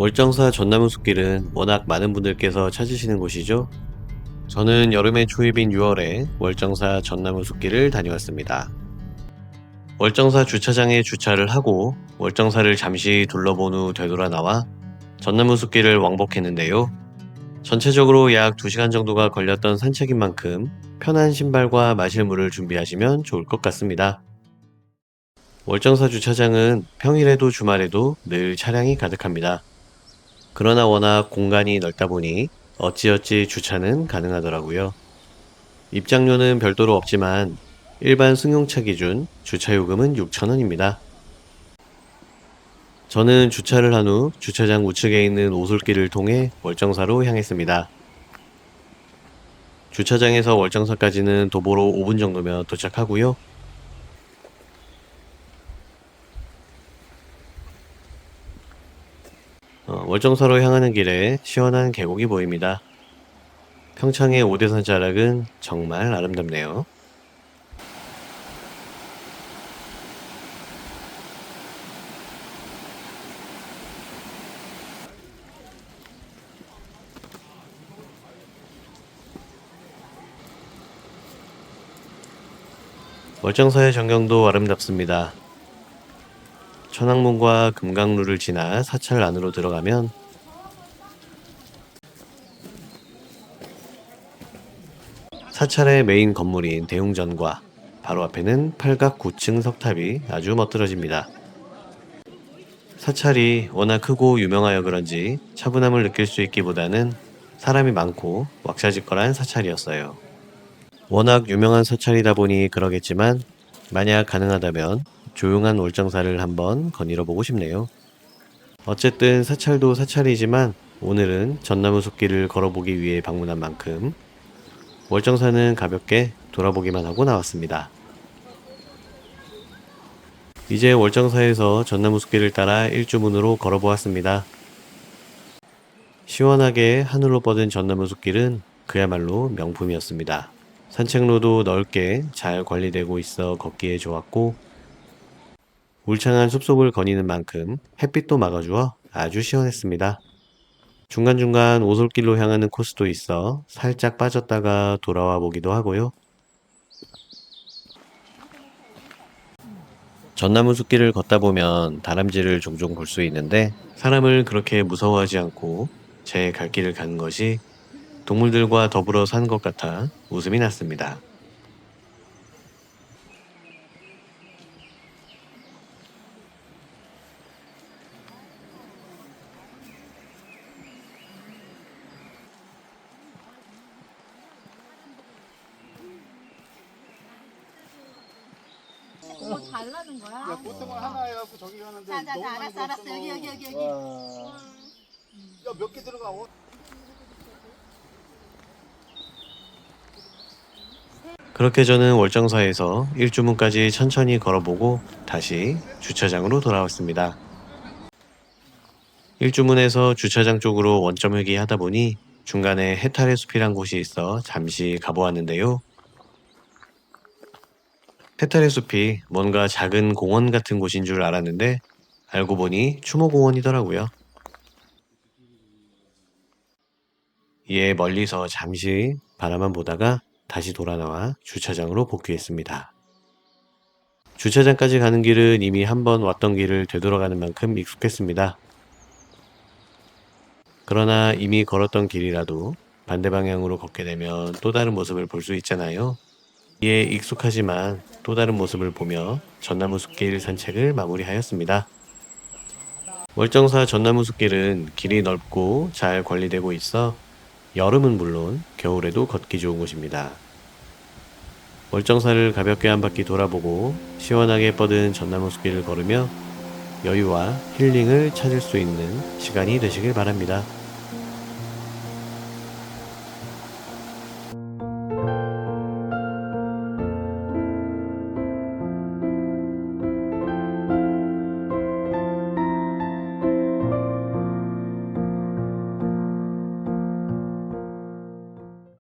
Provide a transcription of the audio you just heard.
월정사 전나무 숲길은 워낙 많은 분들께서 찾으시는 곳이죠. 저는 여름의 초입인 6월에 월정사 전나무 숲길을 다녀왔습니다. 월정사 주차장에 주차를 하고 월정사를 잠시 둘러본 후 되돌아 나와 전나무 숲길을 왕복했는데요. 전체적으로 약 2시간 정도가 걸렸던 산책인 만큼 편한 신발과 마실 물을 준비하시면 좋을 것 같습니다. 월정사 주차장은 평일에도 주말에도 늘 차량이 가득합니다. 그러나 워낙 공간이 넓다 보니 어찌어찌 주차는 가능하더라고요. 입장료는 별도로 없지만 일반 승용차 기준 주차요금은 6,000원입니다. 저는 주차를 한 후 주차장 우측에 있는 오솔길을 통해 월정사로 향했습니다. 주차장에서 월정사까지는 도보로 5분 정도면 도착하고요. 월정사로 향하는 길에 시원한 계곡이 보입니다. 평창의 오대산 자락은 정말 아름답네요. 월정사의 전경도 아름답습니다. 천왕문과 금강루를 지나 사찰 안으로 들어가면 사찰의 메인 건물인 대웅전과 바로 앞에는 팔각 9층 석탑이 아주 멋들어집니다. 사찰이 워낙 크고 유명하여 그런지 차분함을 느낄 수 있기보다는 사람이 많고 왁자지껄한 사찰이었어요. 워낙 유명한 사찰이다 보니 그러겠지만 만약 가능하다면 조용한 월정사를 한번 거닐어 보고 싶네요. 어쨌든 사찰도 사찰이지만 오늘은 전나무 숲길을 걸어보기 위해 방문한 만큼 월정사는 가볍게 돌아보기만 하고 나왔습니다. 이제 월정사에서 전나무 숲길을 따라 일주문으로 걸어보았습니다. 시원하게 하늘로 뻗은 전나무 숲길은 그야말로 명품이었습니다. 산책로도 넓게 잘 관리되고 있어 걷기에 좋았고 울창한 숲속을 거니는 만큼 햇빛도 막아주어 아주 시원했습니다. 중간중간 오솔길로 향하는 코스도 있어 살짝 빠졌다가 돌아와 보기도 하고요. 전나무 숲길을 걷다 보면 다람쥐를 종종 볼 수 있는데 사람을 그렇게 무서워하지 않고 제 갈 길을 가는 것이 동물들과 더불어 사는 것 같아 웃음이 났습니다. 뭐 달라는 거야? 야, 보통은 하나 해갖고 저기 가는데 자, 너무 많이 알았어, 알았어. 먹어서. 여기. 와. 야, 몇 개 들어가? 그렇게 저는 월정사에서 일주문까지 천천히 걸어보고 다시 주차장으로 돌아왔습니다. 일주문에서 주차장 쪽으로 원점 회귀하다 보니 중간에 해탈의 숲이란 곳이 있어 잠시 가보았는데요. 해탈의 숲이 뭔가 작은 공원 같은 곳인 줄 알았는데 알고 보니 추모공원이더라고요. 이에 멀리서 잠시 바라만 보다가 다시 돌아 나와 주차장으로 복귀했습니다. 주차장까지 가는 길은 이미 한번 왔던 길을 되돌아가는 만큼 익숙했습니다. 그러나 이미 걸었던 길이라도 반대 방향으로 걷게 되면 또 다른 모습을 볼 수 있잖아요. 이에 익숙하지만 또 다른 모습을 보며 전나무 숲길 산책을 마무리하였습니다. 월정사 전나무 숲길은 길이 넓고 잘 관리되고 있어 여름은 물론 겨울에도 걷기 좋은 곳입니다. 월정사를 가볍게 한 바퀴 돌아보고 시원하게 뻗은 전나무 숲길을 걸으며 여유와 힐링을 찾을 수 있는 시간이 되시길 바랍니다.